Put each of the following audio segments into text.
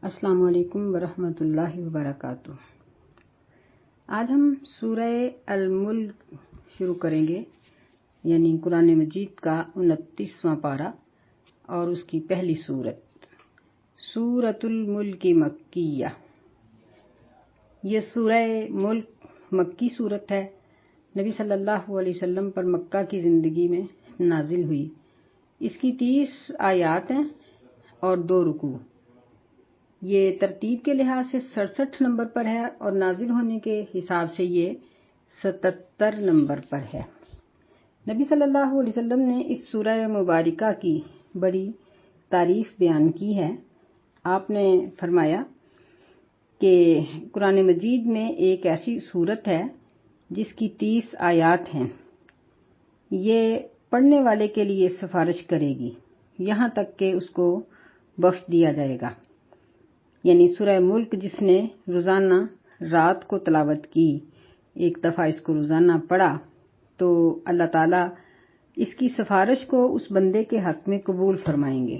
السلام علیکم ورحمۃ اللہ وبرکاتہ۔ آج ہم سورہ الملک شروع کریں گے، یعنی قرآن مجید کا 29واں پارہ اور اس کی پہلی سورت سورۃ الملک مکیہ۔ یہ سورہ ملک مکی سورت ہے، نبی صلی اللہ علیہ وسلم پر مکہ کی زندگی میں نازل ہوئی۔ اس کی 30 آیات ہیں اور 2 رکوع۔ یہ ترتیب کے لحاظ سے 67 نمبر پر ہے اور نازل ہونے کے حساب سے یہ 77 نمبر پر ہے۔ نبی صلی اللہ علیہ وسلم نے اس سورہ مبارکہ کی بڑی تعریف بیان کی ہے۔ آپ نے فرمایا کہ قرآن مجید میں ایک ایسی سورت ہے جس کی 30 آیات ہیں، یہ پڑھنے والے کے لیے سفارش کرے گی یہاں تک کہ اس کو بخش دیا جائے گا۔ یعنی سورہ ملک جس نے روزانہ رات کو تلاوت کی، ایک دفعہ اس کو روزانہ پڑھا، تو اللہ تعالیٰ اس کی سفارش کو اس بندے کے حق میں قبول فرمائیں گے۔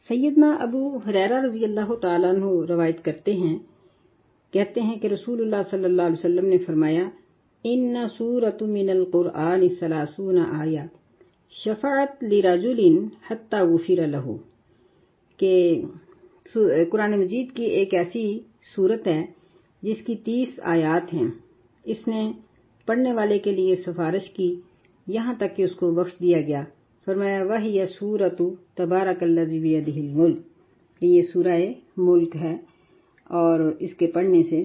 سیدنا ابو ہریرہ رضی اللہ تعالیٰ عنہ روایت کہتے ہیں کہ رسول اللہ صلی اللہ علیہ وسلم نے فرمایا، ان سورۃ من القرآن 30 آیہ شفعت لرجل حتی غفر لہ، کہ قرآن مجید کی ایک ایسی سورت ہے جس کی 30 آیات ہیں، اس نے پڑھنے والے کے لیے سفارش کی یہاں تک کہ اس کو بخش دیا گیا۔ فرمایا وَهِيَ سُورَةُ تَبَارَكَ الَّذِي بِيَدِهِ الْمُلْكُ، یہ سورہ ملک ہے اور اس کے پڑھنے سے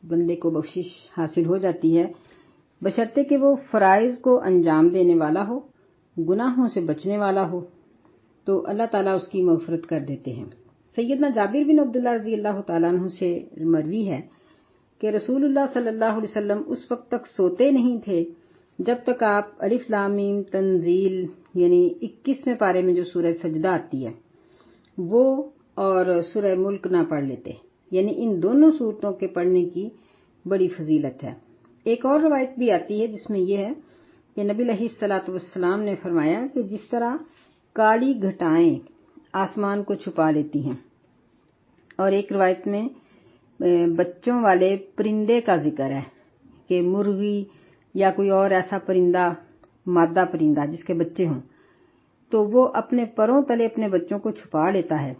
بندے کو بخشش حاصل ہو جاتی ہے، بشرطے کہ وہ فرائض کو انجام دینے والا ہو، گناہوں سے بچنے والا ہو، تو اللہ تعالیٰ اس کی مغفرت کر دیتے ہیں۔ سیدنا جابر بن عبداللہ رضی اللہ تعالیٰ عنہ سے مروی ہے کہ رسول اللہ صلی اللہ علیہ وسلم اس وقت تک سوتے نہیں تھے جب تک آپ الف لام میم تنزیل یعنی 21ویں پارے میں جو سورہ سجدہ آتی ہے وہ اور سورہ ملک نہ پڑھ لیتے، یعنی ان دونوں سورتوں کے پڑھنے کی بڑی فضیلت ہے۔ ایک اور روایت بھی آتی ہے جس میں یہ ہے کہ نبی علیہ الصلوۃ والسلام نے فرمایا کہ جس طرح کالی گھٹائیں آسمان کو چھپا لیتی ہیں، اور ایک روایت میں بچوں والے پرندے کا ذکر ہے کہ مرغی یا کوئی اور ایسا پرندہ، مادہ پرندہ جس کے بچے ہوں، تو وہ اپنے پروں تلے اپنے بچوں کو چھپا لیتا ہے،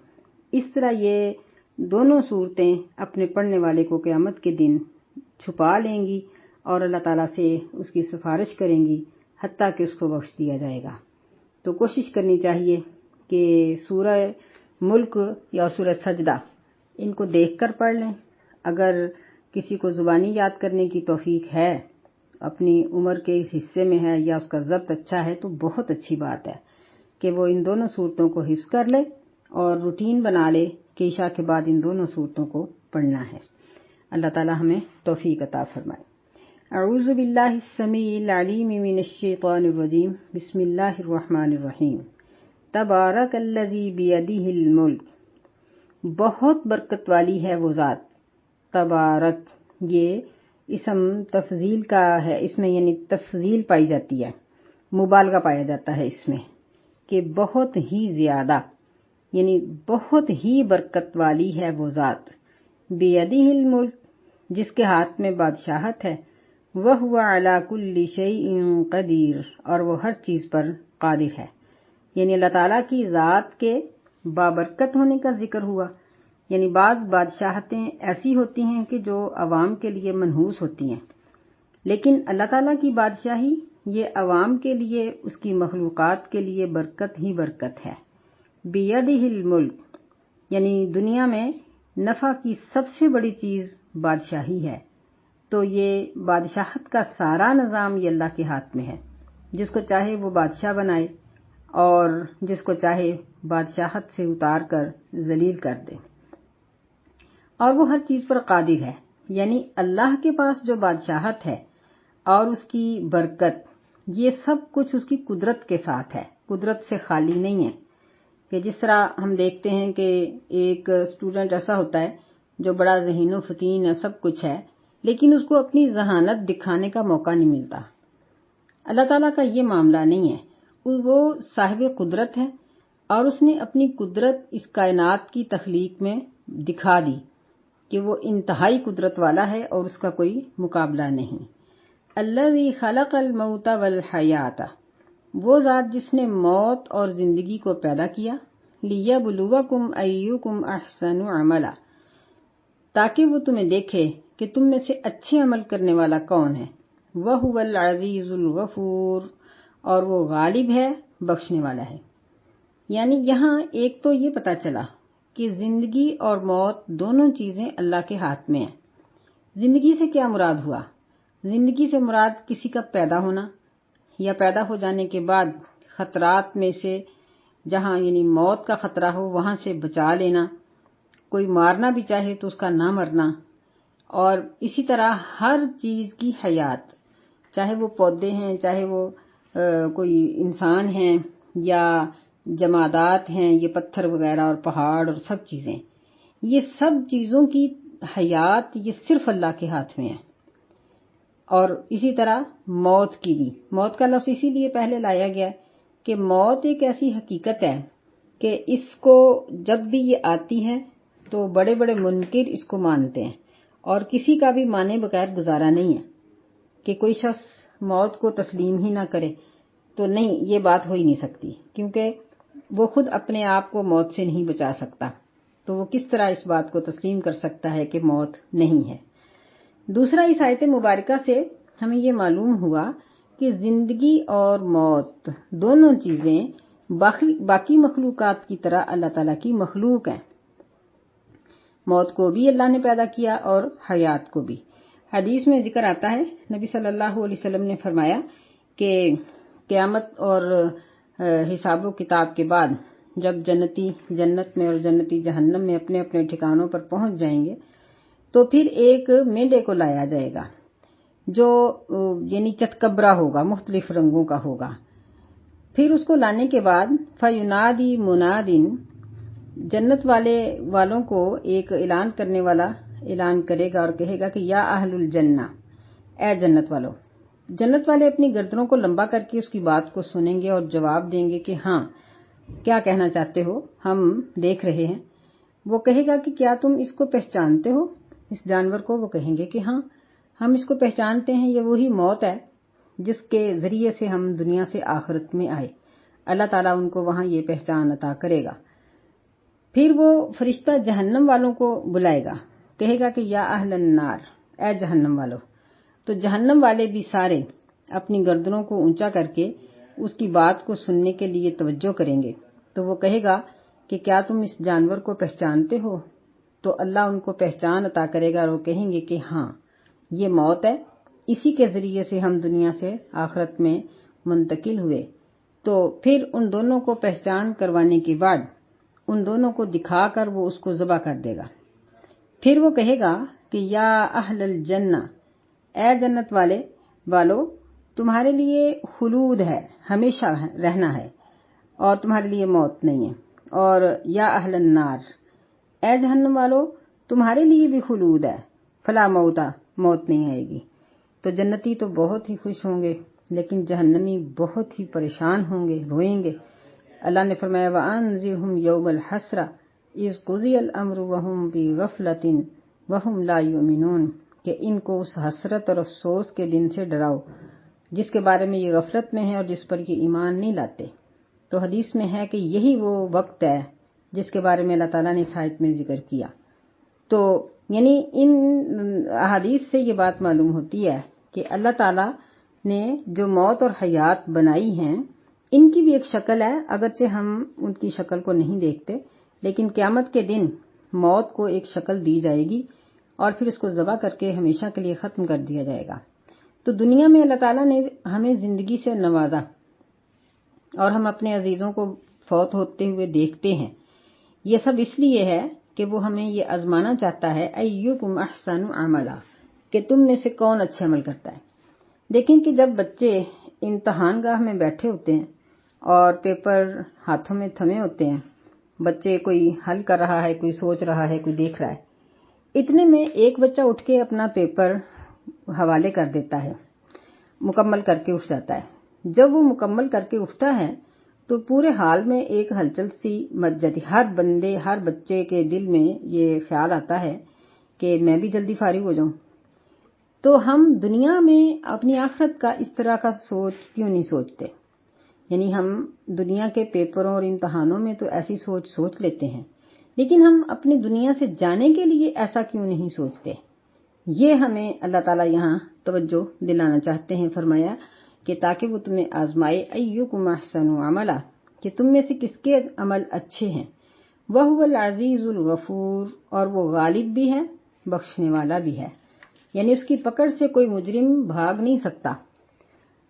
اس طرح یہ دونوں صورتیں اپنے پڑھنے والے کو قیامت کے دن چھپا لیں گی اور اللہ تعالیٰ سے اس کی سفارش کریں گی حتیٰ کہ اس کو بخش دیا جائے گا۔ تو کوشش کرنی چاہیے کہ سورہ ملک یا سورہ سجدہ ان کو دیکھ کر پڑھ لیں۔ اگر کسی کو زبانی یاد کرنے کی توفیق ہے، اپنی عمر کے اس حصے میں ہے یا اس کا ضبط اچھا ہے، تو بہت اچھی بات ہے کہ وہ ان دونوں صورتوں کو حفظ کر لے اور روٹین بنا لے کہ عشاء کے بعد ان دونوں صورتوں کو پڑھنا ہے۔ اللہ تعالی ہمیں توفیق عطا فرمائے۔ اعوذ باللہ السمیع العلیم من الشیطان الرجیم، بسم اللہ الرحمن الرحیم۔ تبارک الذی بیدہ الملک، بہت برکت والی ہے وہ ذات۔ تبارک یہ اسم تفضیل کا ہے، اس میں یعنی تفضیل پائی جاتی ہے، مبالغہ پایا جاتا ہے اس میں کہ بہت ہی زیادہ، یعنی بہت ہی برکت والی ہے وہ ذات۔ بیدہ الملک، جس کے ہاتھ میں بادشاہت ہے، وَهُوَ عَلَى كُلِّ شَيْءٍ قَدِيرٌ، اور وہ ہر چیز پر قادر ہے۔ یعنی اللہ تعالیٰ کی ذات کے بابرکت ہونے کا ذکر ہوا، یعنی بعض بادشاہتیں ایسی ہوتی ہیں کہ جو عوام کے لیے منحوس ہوتی ہیں، لیکن اللہ تعالیٰ کی بادشاہی یہ عوام کے لیے، اس کی مخلوقات کے لیے برکت ہی برکت ہے۔ بیدہ الملک، یعنی دنیا میں نفع کی سب سے بڑی چیز بادشاہی ہے، تو یہ بادشاہت کا سارا نظام یہ اللہ کے ہاتھ میں ہے، جس کو چاہے وہ بادشاہ بنائے اور جس کو چاہے بادشاہت سے اتار کر ذلیل کر دے، اور وہ ہر چیز پر قادر ہے۔ یعنی اللہ کے پاس جو بادشاہت ہے اور اس کی برکت، یہ سب کچھ اس کی قدرت کے ساتھ ہے، قدرت سے خالی نہیں ہے۔ کہ جس طرح ہم دیکھتے ہیں کہ ایک اسٹوڈنٹ ایسا ہوتا ہے جو بڑا ذہین و فطین ہے، سب کچھ ہے، لیکن اس کو اپنی ذہانت دکھانے کا موقع نہیں ملتا۔ اللہ تعالیٰ کا یہ معاملہ نہیں ہے، وہ صاحب قدرت ہے اور اس نے اپنی قدرت اس کائنات کی تخلیق میں دکھا دی کہ وہ انتہائی قدرت والا ہے اور اس کا کوئی مقابلہ نہیں۔ الذی خلق الموت والحیات، وہ ذات جس نے موت اور زندگی کو پیدا کیا، لیبلوکم ایکم احسن عملا، تاکہ وہ تمہیں دیکھے کہ تم میں سے اچھے عمل کرنے والا کون ہے، وہو العزیز الغفور، اور وہ غالب ہے، بخشنے والا ہے۔ یعنی یہاں ایک تو یہ پتہ چلا کہ زندگی اور موت دونوں چیزیں اللہ کے ہاتھ میں ہیں۔ زندگی سے کیا مراد ہوا؟ زندگی سے مراد کسی کا پیدا ہونا یا پیدا ہو جانے کے بعد خطرات میں سے جہاں یعنی موت کا خطرہ ہو وہاں سے بچا لینا، کوئی مارنا بھی چاہے تو اس کا نہ مرنا، اور اسی طرح ہر چیز کی حیات، چاہے وہ پودے ہیں، چاہے وہ کوئی انسان ہیں یا جمادات ہیں، یہ پتھر وغیرہ اور پہاڑ اور سب چیزیں، یہ سب چیزوں کی حیات یہ صرف اللہ کے ہاتھ میں ہے۔ اور اسی طرح موت کی بھی، موت کا لفظ اسی لیے پہلے لایا گیا کہ موت ایک ایسی حقیقت ہے کہ اس کو جب بھی یہ آتی ہے تو بڑے بڑے منکر اس کو مانتے ہیں، اور کسی کا بھی مانے بغیر گزارا نہیں ہے کہ کوئی شخص موت کو تسلیم ہی نہ کرے، تو نہیں، یہ بات ہو ہی نہیں سکتی، کیونکہ وہ خود اپنے آپ کو موت سے نہیں بچا سکتا، تو وہ کس طرح اس بات کو تسلیم کر سکتا ہے کہ موت نہیں ہے۔ دوسرا، اس آیت مبارکہ سے ہمیں یہ معلوم ہوا کہ زندگی اور موت دونوں چیزیں باقی مخلوقات کی طرح اللہ تعالیٰ کی مخلوق ہیں۔ موت کو بھی اللہ نے پیدا کیا اور حیات کو بھی۔ حدیث میں ذکر آتا ہے، نبی صلی اللہ علیہ وسلم نے فرمایا کہ قیامت اور حساب و کتاب کے بعد جب جنتی جنت میں اور جنتی جہنم میں اپنے اپنے ٹھکانوں پر پہنچ جائیں گے تو پھر ایک مینڈے کو لایا جائے گا جو یعنی چتکبرا ہوگا، مختلف رنگوں کا ہوگا۔ پھر اس کو لانے کے بعد فَيُنَادِي مُنَادٍ، جنت والوں کو ایک اعلان کرنے والا اعلان کرے گا اور کہے گا کہ یا اہل الجنہ، اے جنت والو۔ جنت والے اپنی گردنوں کو لمبا کر کے اس کی بات کو سنیں گے اور جواب دیں گے کہ ہاں، کیا کہنا چاہتے ہو، ہم دیکھ رہے ہیں۔ وہ کہے گا کہ کیا تم اس کو پہچانتے ہو، اس جانور کو؟ وہ کہیں گے کہ ہاں، ہم اس کو پہچانتے ہیں، یہ وہی موت ہے جس کے ذریعے سے ہم دنیا سے آخرت میں آئے۔ اللہ تعالیٰ ان کو وہاں یہ پہچان عطا کرے گا۔ پھر وہ فرشتہ جہنم والوں کو بلائے گا، کہے گا کہ یا اہل النار، اے جہنم والو۔ تو جہنم والے بھی سارے اپنی گردنوں کو اونچا کر کے اس کی بات کو سننے کے لیے توجہ کریں گے۔ تو وہ کہے گا کہ کیا تم اس جانور کو پہچانتے ہو؟ تو اللہ ان کو پہچان عطا کرے گا اور وہ کہیں گے کہ ہاں، یہ موت ہے، اسی کے ذریعے سے ہم دنیا سے آخرت میں منتقل ہوئے۔ تو پھر ان دونوں کو پہچان کروانے کے بعد ان دونوں کو دکھا کر وہ اس کو ذبح کر دے گا۔ پھر وہ کہے گا کہ یا اہل الجنہ، اے جنت والو، تمہارے لیے خلود ہے، ہمیشہ رہنا ہے، اور تمہارے لیے موت نہیں ہے۔ اور یا اہل النار، اے جہنم والو، تمہارے لیے بھی خلود ہے، فلا موتا، موت نہیں آئے گی۔ تو جنتی تو بہت ہی خوش ہوں گے، لیکن جہنمی بہت ہی پریشان ہوں گے، روئیں گے۔ اللہ نے فرمایا وَأَنذِرْهُمْ يَوْمَ الْحَسْرَةِ إِذْ قُضِيَ الْأَمْرُ وَهُمْ فِي غَفْلَةٍ وَهُمْ لَا يُؤْمِنُونَ، کہ ان کو اس حسرت اور افسوس کے دن سے ڈراؤ جس کے بارے میں یہ غفلت میں ہیں اور جس پر یہ ایمان نہیں لاتے۔ تو حدیث میں ہے کہ یہی وہ وقت ہے جس کے بارے میں اللہ تعالیٰ نے اس آیت میں ذکر کیا۔ تو یعنی ان احادیث سے یہ بات معلوم ہوتی ہے کہ اللہ تعالیٰ نے جو موت اور حیات بنائی ہیں ان کی بھی ایک شکل ہے، اگرچہ ہم ان کی شکل کو نہیں دیکھتے، لیکن قیامت کے دن موت کو ایک شکل دی جائے گی اور پھر اس کو ذبح کر کے ہمیشہ کے لیے ختم کر دیا جائے گا۔ تو دنیا میں اللہ تعالیٰ نے ہمیں زندگی سے نوازا اور ہم اپنے عزیزوں کو فوت ہوتے ہوئے دیکھتے ہیں۔ یہ سب اس لیے ہے کہ وہ ہمیں یہ آزمانا چاہتا ہے ایکم احسن عملا، کہ تم میں سے کون اچھے عمل کرتا ہے۔ دیکھیں کہ جب بچے امتحان گاہ میں بیٹھے ہوتے ہیں اور پیپر ہاتھوں میں تھمے ہوتے ہیں، بچے کوئی حل کر رہا ہے، کوئی سوچ رہا ہے، کوئی دیکھ رہا ہے، اتنے میں ایک بچہ اٹھ کے اپنا پیپر حوالے کر دیتا ہے، مکمل کر کے اٹھ جاتا ہے۔ جب وہ مکمل کر کے اٹھتا ہے تو پورے حال میں ایک ہلچل سی مچ جاتی، ہر بچے کے دل میں یہ خیال آتا ہے کہ میں بھی جلدی فارغ ہو جاؤں۔ تو ہم دنیا میں اپنی آخرت کا اس طرح کا سوچ کیوں نہیں سوچتے؟ یعنی ہم دنیا کے پیپروں اور امتحانوں میں تو ایسی سوچ لیتے ہیں، لیکن ہم اپنی دنیا سے جانے کے لیے ایسا کیوں نہیں سوچتے؟ یہ ہمیں اللہ تعالیٰ یہاں توجہ دلانا چاہتے ہیں۔ فرمایا کہ تاکہ وہ تمہیں آزمائے، ایکم احسن عملا، کہ تم میں سے کس کے عمل اچھے ہیں، وہو العزیز الغفور، اور وہ غالب بھی ہے، بخشنے والا بھی ہے۔ یعنی اس کی پکڑ سے کوئی مجرم بھاگ نہیں سکتا،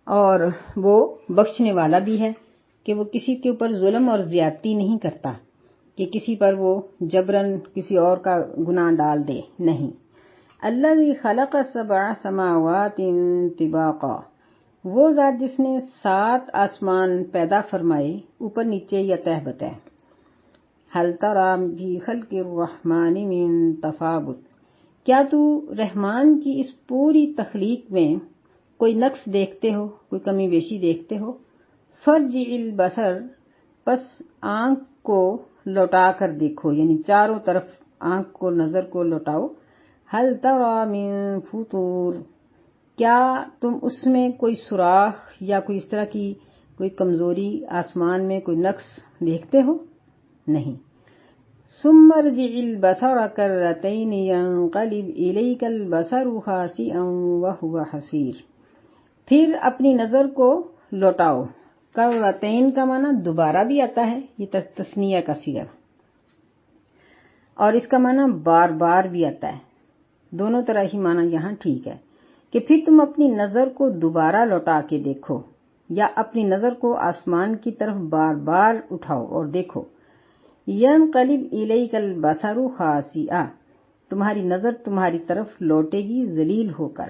اور وہ بخشنے والا بھی ہے کہ وہ کسی کے اوپر ظلم اور زیادتی نہیں کرتا کہ کسی پر وہ جبراً کسی اور کا گناہ ڈال دے، نہیں۔ الذی خلق 7 سماوات طباقا، وہ ذات جس نے 7 آسمان پیدا فرمائے اوپر نیچے یا تہ بتہ۔ هل تری فی خلق الرحمن من تفاوت، کیا تو رحمان کی اس پوری تخلیق میں کوئی نقص دیکھتے ہو، کوئی کمی بیشی دیکھتے ہو؟ فرجع البصر، پس آنکھ کو لوٹا کر دیکھو، یعنی چاروں طرف آنکھ کو، نظر کو لوٹاؤ۔ هل تری من فطور، کیا تم اس میں کوئی سوراخ یا کوئی اس طرح کی کوئی کمزوری، آسمان میں کوئی نقص دیکھتے ہو؟ نہیں۔ ثم ارجع البصر کرتین ينقلب الیک البصر خاسئا وهو حسیر، پھر اپنی نظر کو لوٹاؤ۔ کرتین کا معنی دوبارہ بھی آتا ہے، یہ تثنیہ کا صیغہ، اور اس کا معنی بار بار بھی آتا ہے، دونوں طرح ہی معنی یہاں ٹھیک ہے کہ پھر تم اپنی نظر کو دوبارہ لوٹا کے دیکھو، یا اپنی نظر کو آسمان کی طرف بار بار اٹھاؤ اور دیکھو۔ ينقلب الیک البصر خاسئا، تمہاری نظر تمہاری طرف لوٹے گی ذلیل ہو کر،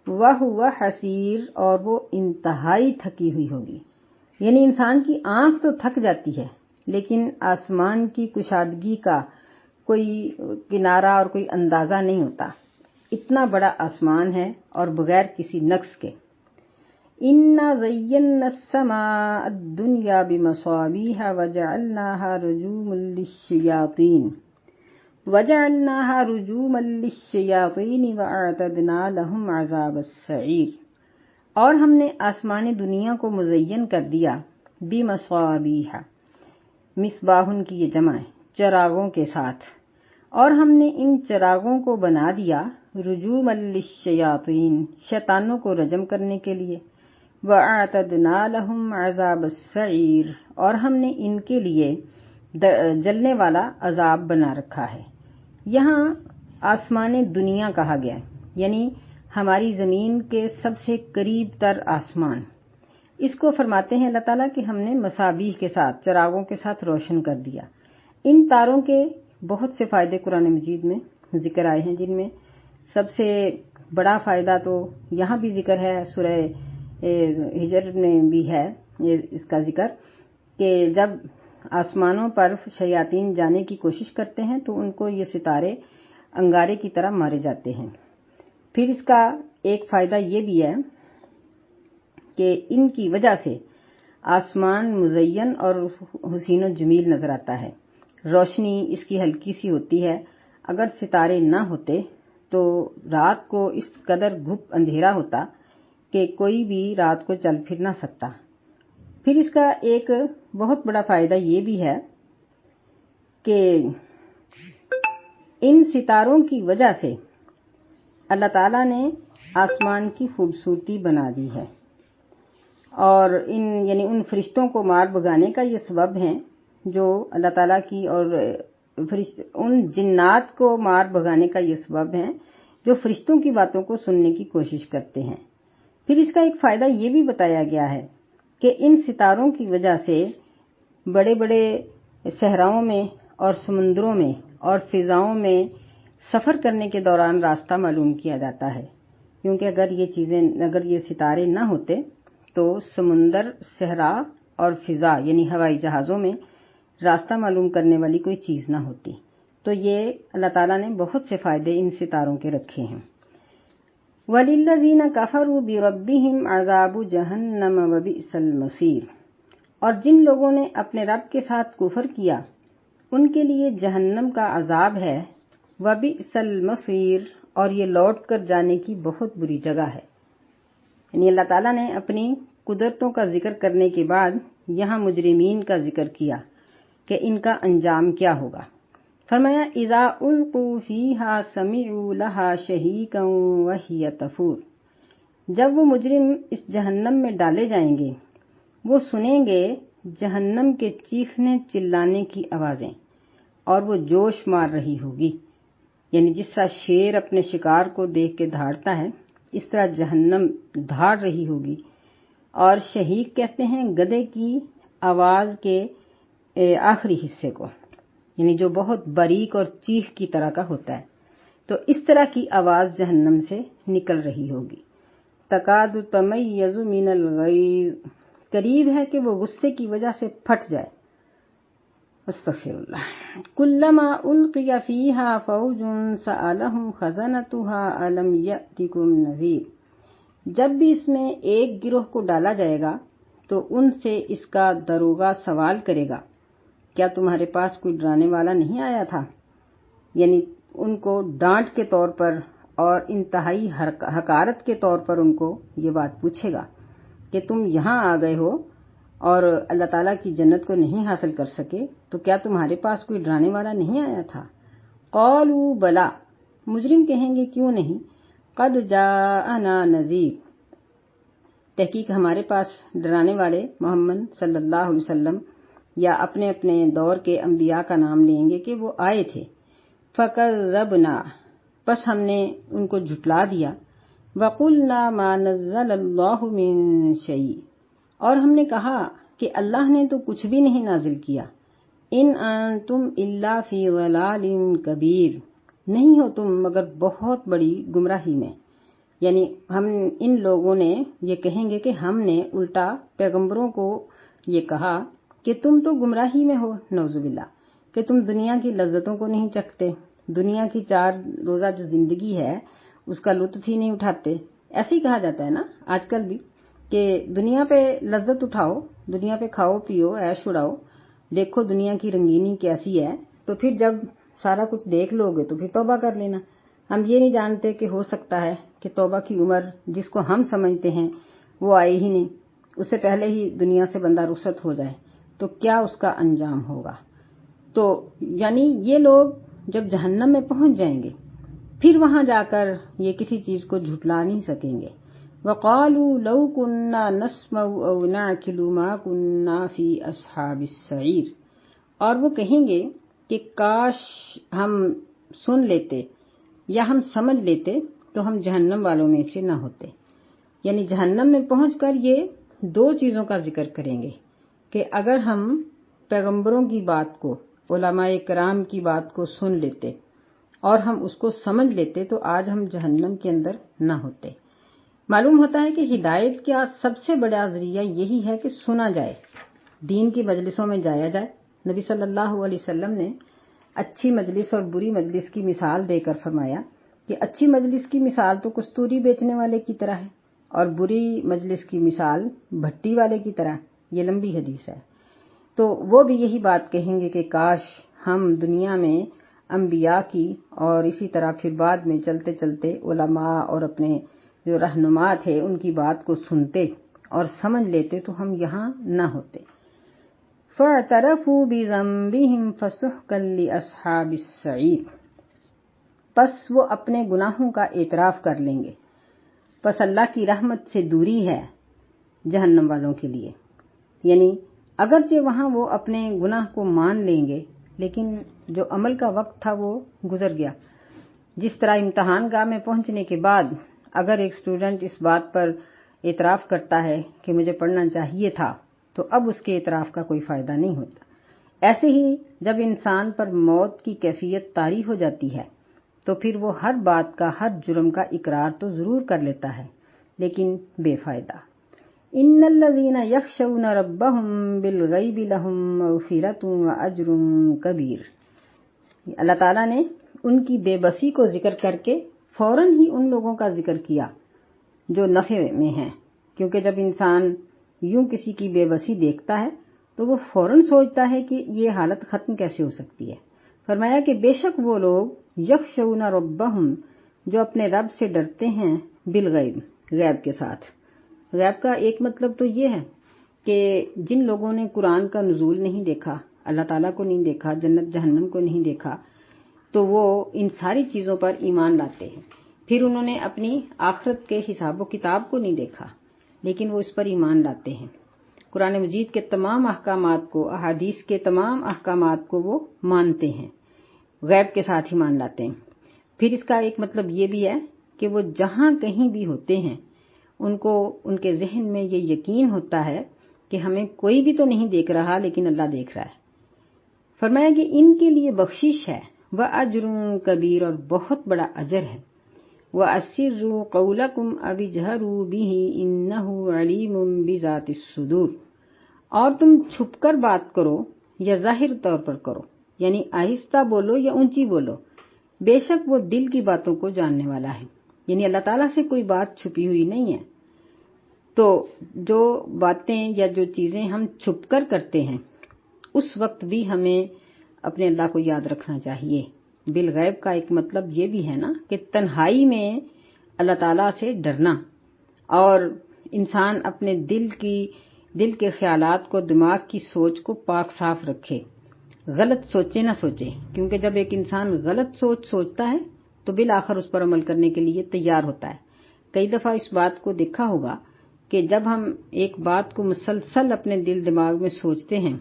وہو حسیر، اور وہ انتہائی تھکی ہوئی ہوگی۔ یعنی انسان کی آنکھ تو تھک جاتی ہے، لیکن آسمان کی کشادگی کا کوئی کنارہ اور کوئی اندازہ نہیں ہوتا، اتنا بڑا آسمان ہے اور بغیر کسی نقص کے۔ اِنَّا زَيَّنَّا السَّمَاءَ الدُّنْيَا بِمَصَابِيحَ وَجَعَلْنَاهَا لِلشَّيَاطِينِ وَأَعْتَدْنَا لَهُمْ عَذَابَ السَّعِيرِ، اور ہم نے آسمان دنیا کو مزین کر دیا، بِمَصَابِيحَ، مصباحن کی یہ جمع ہے، چراغوں کے ساتھ، اور ہم نے ان چراغوں کو بنا دیا رجوما للشیاطین، شیطانوں کو رجم کرنے کے لیے، وَأَعْتَدْنَا لَهُمْ عَذَابَ السَّعِيرِ، اور ہم نے ان کے لیے جلنے والا عذاب بنا رکھا ہے۔ یہاں آسمان دنیا کہا گیا ہے، یعنی ہماری زمین کے سب سے قریب تر آسمان، اس کو فرماتے ہیں اللہ تعالیٰ کہ ہم نے مصابیح کے ساتھ، چراغوں کے ساتھ روشن کر دیا۔ ان تاروں کے بہت سے فائدے قرآن مجید میں ذکر آئے ہیں، جن میں سب سے بڑا فائدہ تو یہاں بھی ذکر ہے، سورہ ہجر میں بھی ہے اس کا ذکر، کہ جب آسمانوں پر شیاطین جانے کی کوشش کرتے ہیں تو ان کو یہ ستارے انگارے کی طرح مارے جاتے ہیں۔ پھر اس کا ایک فائدہ یہ بھی ہے کہ ان کی وجہ سے آسمان مزین اور حسین و جمیل نظر آتا ہے، روشنی اس کی ہلکی سی ہوتی ہے۔ اگر ستارے نہ ہوتے تو رات کو اس قدر گھپ اندھیرا ہوتا کہ کوئی بھی رات کو چل پھر نہ سکتا۔ پھر اس کا ایک بہت بڑا فائدہ یہ بھی ہے کہ ان ستاروں کی وجہ سے اللہ تعالیٰ نے آسمان کی خوبصورتی بنا دی ہے، اور یعنی ان فرشتوں کو مار بھگانے کا یہ سبب ہیں جو اللہ تعالیٰ کی، اور ان جنات کو مار بھگانے کا یہ سبب ہیں جو فرشتوں کی باتوں کو سننے کی کوشش کرتے ہیں۔ پھر اس کا ایک فائدہ یہ بھی بتایا گیا ہے کہ ان ستاروں کی وجہ سے بڑے بڑے صحراؤں میں اور سمندروں میں اور فضاؤں میں سفر کرنے کے دوران راستہ معلوم کیا جاتا ہے، کیونکہ اگر یہ ستارے نہ ہوتے تو سمندر، صحرا اور فضا یعنی ہوائی جہازوں میں راستہ معلوم کرنے والی کوئی چیز نہ ہوتی۔ تو یہ اللہ تعالیٰ نے بہت سے فائدے ان ستاروں کے رکھے ہیں۔ وَلِلَّذِينَ كَفَرُوا بِرَبِّهِمْ عَذَابُ جَهَنَّمَ وَبِئْسَ الْمَصِيرُ، اور جن لوگوں نے اپنے رب کے ساتھ کفر کیا ان کے لیے جہنم کا عذاب ہے، وبئس المصیر، اور یہ لوٹ کر جانے کی بہت بری جگہ ہے۔ یعنی اللہ تعالیٰ نے اپنی قدرتوں کا ذکر کرنے کے بعد یہاں مجرمین کا ذکر کیا کہ ان کا انجام کیا ہوگا۔ فرمایا اذا القوا فیہا سمعوا لہا شہیقا وہی تفور، جب وہ مجرم اس جہنم میں ڈالے جائیں گے وہ سنیں گے جہنم کے چیخنے چلانے کی آوازیں، اور وہ جوش مار رہی ہوگی۔ یعنی جس طرح شیر اپنے شکار کو دیکھ کے دھاڑتا ہے اس طرح جہنم دھاڑ رہی ہوگی۔ اور شہیق کہتے ہیں گدھے کی آواز کے آخری حصے کو، یعنی جو بہت باریک اور چیخ کی طرح کا ہوتا ہے، تو اس طرح کی آواز جہنم سے نکل رہی ہوگی۔ تکاد تمیز من الغیظ، قریب ہے کہ وہ غصے کی وجہ سے پھٹ جائے۔ استغفر اللہ۔ کلما القی فیہا فوج سألہم خزنتها الم یأتکم نذیر، جب بھی اس میں ایک گروہ کو ڈالا جائے گا تو ان سے اس کا داروغہ سوال کرے گا کیا تمہارے پاس کوئی ڈرانے والا نہیں آیا تھا؟ یعنی ان کو ڈانٹ کے طور پر اور انتہائی حقارت کے طور پر ان کو یہ بات پوچھے گا کہ تم یہاں آ گئے ہو اور اللہ تعالیٰ کی جنت کو نہیں حاصل کر سکے، تو کیا تمہارے پاس کوئی ڈرانے والا نہیں آیا تھا؟ قالوا بلا، مجرم کہیں گے کیوں نہیں، قد جاءنا نذیر، تحقیق ہمارے پاس ڈرانے والے محمد صلی اللہ علیہ وسلم یا اپنے اپنے دور کے انبیاء کا نام لیں گے کہ وہ آئے تھے۔ فکذبنا، پس ہم نے ان کو جھٹلا دیا۔ وقلنا ما نزل اللہ من شیء، اور ہم نے کہا کہ اللہ نے تو کچھ بھی نہیں نازل کیا۔ ان انتم الا فی ضلال کبیر، نہیں ہو تم مگر بہت بڑی گمراہی میں۔ یعنی ہم ان لوگوں نے یہ کہیں گے کہ ہم نے الٹا پیغمبروں کو یہ کہا کہ تم تو گمراہی میں ہو، نعوذ باللہ، کہ تم دنیا کی لذتوں کو نہیں چکھتے، دنیا کی 4 روزہ جو زندگی ہے اس کا لطف ہی نہیں اٹھاتے۔ ایسے ہی کہا جاتا ہے نا آج کل بھی کہ دنیا پہ لذت اٹھاؤ، دنیا پہ کھاؤ پیو عیش اڑاؤ، دیکھو دنیا کی رنگینی کیسی ہے، تو پھر جب سارا کچھ دیکھ لو گے تو پھر توبہ کر لینا۔ ہم یہ نہیں جانتے کہ ہو سکتا ہے کہ توبہ کی عمر جس کو ہم سمجھتے ہیں وہ آئے ہی نہیں، اس سے پہلے ہی دنیا سے بندہ رخصت ہو جائے، تو کیا اس کا انجام ہوگا۔ تو یعنی یہ لوگ جب جہنم میں پہنچ جائیں گے پھر وہاں جا کر یہ کسی چیز کو جھٹلا نہیں سکیں گے۔ وَقَالُوا لَوْ كُنَّا نَسْمَعُ أَوْ نَعْقِلُ مَا كُنَّا فِي أَصْحَابِ السَّعِيرِ، اور وہ کہیں گے کہ کاش ہم سن لیتے یا ہم سمجھ لیتے تو ہم جہنم والوں میں سے نہ ہوتے۔ یعنی جہنم میں پہنچ کر یہ 2 چیزوں کا ذکر کریں گے کہ اگر ہم پیغمبروں کی بات کو، علماء کرام کی بات کو سن لیتے اور ہم اس کو سمجھ لیتے تو آج ہم جہنم کے اندر نہ ہوتے۔ معلوم ہوتا ہے کہ ہدایت کا سب سے بڑا ذریعہ یہی ہے کہ سنا جائے، دین کی مجلسوں میں جایا جائے۔ نبی صلی اللہ علیہ وسلم نے اچھی مجلس اور بری مجلس کی مثال دے کر فرمایا کہ اچھی مجلس کی مثال تو کستوری بیچنے والے کی طرح ہے اور بری مجلس کی مثال بھٹی والے کی طرح۔ یہ لمبی حدیث ہے۔ تو وہ بھی یہی بات کہیں گے کہ کاش ہم دنیا میں انبیاء کی اور اسی طرح پھر بعد میں چلتے چلتے علماء اور اپنے جو رہنما تھے ان کی بات کو سنتے اور سمجھ لیتے تو ہم یہاں نہ ہوتے۔ فَاعْتَرَفُوا بِذَنبِهِمْ فَسُحْقًا لِأَصْحَابِ السَّعِيرِ، پس وہ اپنے گناہوں کا اعتراف کر لیں گے، پس اللہ کی رحمت سے دوری ہے جہنم والوں کے لیے۔ یعنی اگرچہ وہاں وہ اپنے گناہ کو مان لیں گے لیکن جو عمل کا وقت تھا وہ گزر گیا۔ جس طرح امتحان گاہ میں پہنچنے کے بعد اگر ایک اسٹوڈنٹ اس بات پر اعتراف کرتا ہے کہ مجھے پڑھنا چاہیے تھا تو اب اس کے اعتراف کا کوئی فائدہ نہیں ہوتا۔ ایسے ہی جب انسان پر موت کی کیفیت طاری ہو جاتی ہے تو پھر وہ ہر بات کا، ہر جرم کا اقرار تو ضرور کر لیتا ہے لیکن بے فائدہ۔ ان الذين يخشون ربهم بالغیب لهم مغفرۃ واجر کبیر، اللہ تعالیٰ نے ان کی بے بسی کو ذکر کر کے فوراً ہی ان لوگوں کا ذکر کیا جو نفع میں ہیں، کیونکہ جب انسان یوں کسی کی بے بسی دیکھتا ہے تو وہ فوراً سوچتا ہے کہ یہ حالت ختم کیسے ہو سکتی ہے۔ فرمایا کہ بے شک وہ لوگ یخشون ربہم جو اپنے رب سے ڈرتے ہیں بالغیب، غیب کے ساتھ۔ غیب کا ایک مطلب تو یہ ہے کہ جن لوگوں نے قرآن کا نزول نہیں دیکھا، اللہ تعالیٰ کو نہیں دیکھا، جنت جہنم کو نہیں دیکھا، تو وہ ان ساری چیزوں پر ایمان لاتے ہیں۔ پھر انہوں نے اپنی آخرت کے حساب و کتاب کو نہیں دیکھا، لیکن وہ اس پر ایمان لاتے ہیں۔ قرآن مجید کے تمام احکامات کو، احادیث کے تمام احکامات کو وہ مانتے ہیں، غیب کے ساتھ ایمان لاتے ہیں۔ پھر اس کا ایک مطلب یہ بھی ہے کہ وہ جہاں کہیں بھی ہوتے ہیں ان کو ان کے ذہن میں یہ یقین ہوتا ہے کہ ہمیں کوئی بھی تو نہیں دیکھ رہا لیکن اللہ دیکھ رہا ہے۔ فرمایا کہ ان کے لیے بخشش ہے، وَأَجْرٌ کبیر، اور بہت بڑا اجر ہے۔ وَأَسِرُّوا قَوْلَكُمْ أَوِ اجْهَرُوا بِهِ إِنَّهُ عَلِيمٌ بِذَاتِ الصُّدُورِ، اور تم چھپ کر بات کرو یا ظاہر طور پر کرو، یعنی آہستہ بولو یا اونچی بولو، بے شک وہ دل کی باتوں کو جاننے والا ہے۔ یعنی اللہ تعالیٰ سے کوئی بات چھپی ہوئی نہیں ہے۔ تو جو باتیں یا جو چیزیں ہم چھپ کر کرتے ہیں اس وقت بھی ہمیں اپنے اللہ کو یاد رکھنا چاہیے۔ بالغیب کا ایک مطلب یہ بھی ہے نا کہ تنہائی میں اللہ تعالیٰ سے ڈرنا، اور انسان اپنے دل کے خیالات کو، دماغ کی سوچ کو پاک صاف رکھے، غلط سوچے نہ سوچے، کیونکہ جب ایک انسان غلط سوچتا ہے تو بالآخر اس پر عمل کرنے کے لیے تیار ہوتا ہے۔ کئی دفعہ اس بات کو دیکھا ہوگا کہ جب ہم ایک بات کو مسلسل اپنے دل دماغ میں سوچتے ہیں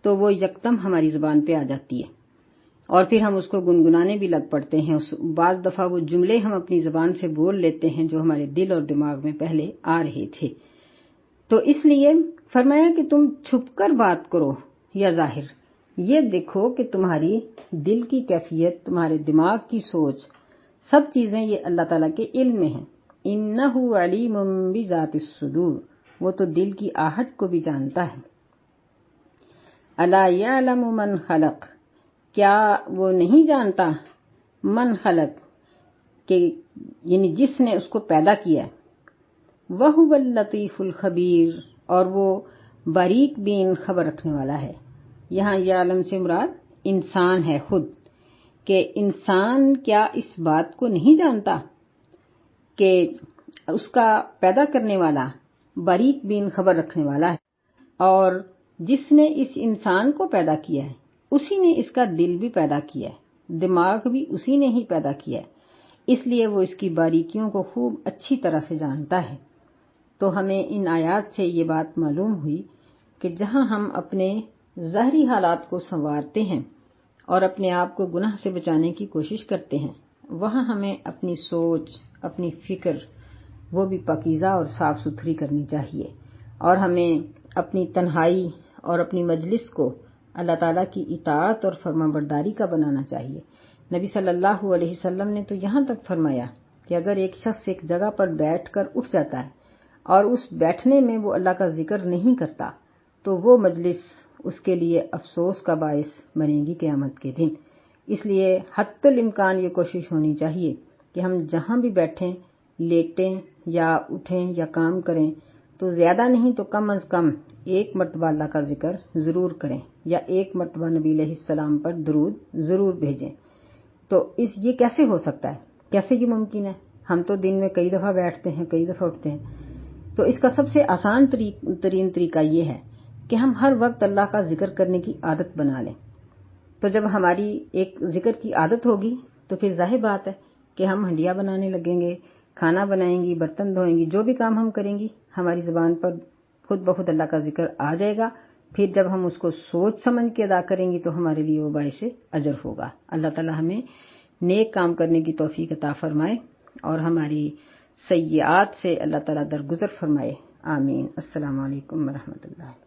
تو وہ یکدم ہماری زبان پہ آ جاتی ہے، اور پھر ہم اس کو گنگنانے بھی لگ پڑتے ہیں۔ بعض دفعہ وہ جملے ہم اپنی زبان سے بول لیتے ہیں جو ہمارے دل اور دماغ میں پہلے آ رہے تھے۔ تو اس لیے فرمایا کہ تم چھپ کر بات کرو یا ظاہر، یہ دیکھو کہ تمہاری دل کی کیفیت، تمہارے دماغ کی سوچ، سب چیزیں یہ اللہ تعالیٰ کے علم میں ہیں۔ اِنَّهُ عَلِيمٌ بِذَاتِ الصُّدُورِ، وہ تو دل کی آہٹ کو بھی جانتا ہے۔ أَلَا يَعْلَمُ مَنْ خَلَقَ، کیا وہ نہیں جانتا، من خلق، کہ یعنی جس نے اس کو پیدا کیا ہے، وَهُوَ اللَّطِيفُ الْخَبِيرُ، اور وہ باریک بین خبر رکھنے والا ہے۔ یہاں یعلم سے مراد انسان ہے خود، کہ انسان کیا اس بات کو نہیں جانتا کہ اس کا پیدا کرنے والا باریک بین خبر رکھنے والا ہے، اور جس نے اس انسان کو پیدا کیا ہے اسی نے اس کا دل بھی پیدا کیا ہے، دماغ بھی اسی نے ہی پیدا کیا ہے، اس لیے وہ اس کی باریکیوں کو خوب اچھی طرح سے جانتا ہے۔ تو ہمیں ان آیات سے یہ بات معلوم ہوئی کہ جہاں ہم اپنے ظاہری حالات کو سنوارتے ہیں اور اپنے آپ کو گناہ سے بچانے کی کوشش کرتے ہیں، وہاں ہمیں اپنی سوچ، اپنی فکر وہ بھی پاکیزہ اور صاف ستھری کرنی چاہیے، اور ہمیں اپنی تنہائی اور اپنی مجلس کو اللہ تعالیٰ کی اطاعت اور فرما برداری کا بنانا چاہیے۔ نبی صلی اللہ علیہ وسلم نے تو یہاں تک فرمایا کہ اگر ایک شخص ایک جگہ پر بیٹھ کر اٹھ جاتا ہے اور اس بیٹھنے میں وہ اللہ کا ذکر نہیں کرتا تو وہ مجلس اس کے لیے افسوس کا باعث بنے گی قیامت کے دن۔ اس لیے حتی الامکان یہ کوشش ہونی چاہیے کہ ہم جہاں بھی بیٹھیں، لیٹیں یا اٹھیں یا کام کریں تو زیادہ نہیں تو کم از کم ایک مرتبہ اللہ کا ذکر ضرور کریں، یا ایک مرتبہ نبی علیہ السلام پر درود ضرور بھیجیں۔ تو یہ کیسے ہو سکتا ہے، کیسے یہ ممکن ہے؟ ہم تو دن میں کئی دفعہ بیٹھتے ہیں، کئی دفعہ اٹھتے ہیں۔ تو اس کا سب سے آسان ترین طریقہ یہ ہے کہ ہم ہر وقت اللہ کا ذکر کرنے کی عادت بنا لیں۔ تو جب ہماری ایک ذکر کی عادت ہوگی تو پھر ظاہر بات ہے کہ ہم ہنڈیا بنانے لگیں گے، کھانا بنائیں گی، برتن دھوئیں گی، جو بھی کام ہم کریں گی ہماری زبان پر خود بخود اللہ کا ذکر آ جائے گا۔ پھر جب ہم اس کو سوچ سمجھ کے ادا کریں گی تو ہمارے لیے وہ باعث اجر ہوگا۔ اللہ تعالی ہمیں نیک کام کرنے کی توفیق عطا فرمائے اور ہماری سیئات سے اللہ تعالی درگزر فرمائے، آمین۔ السلام علیکم ورحمۃ اللہ۔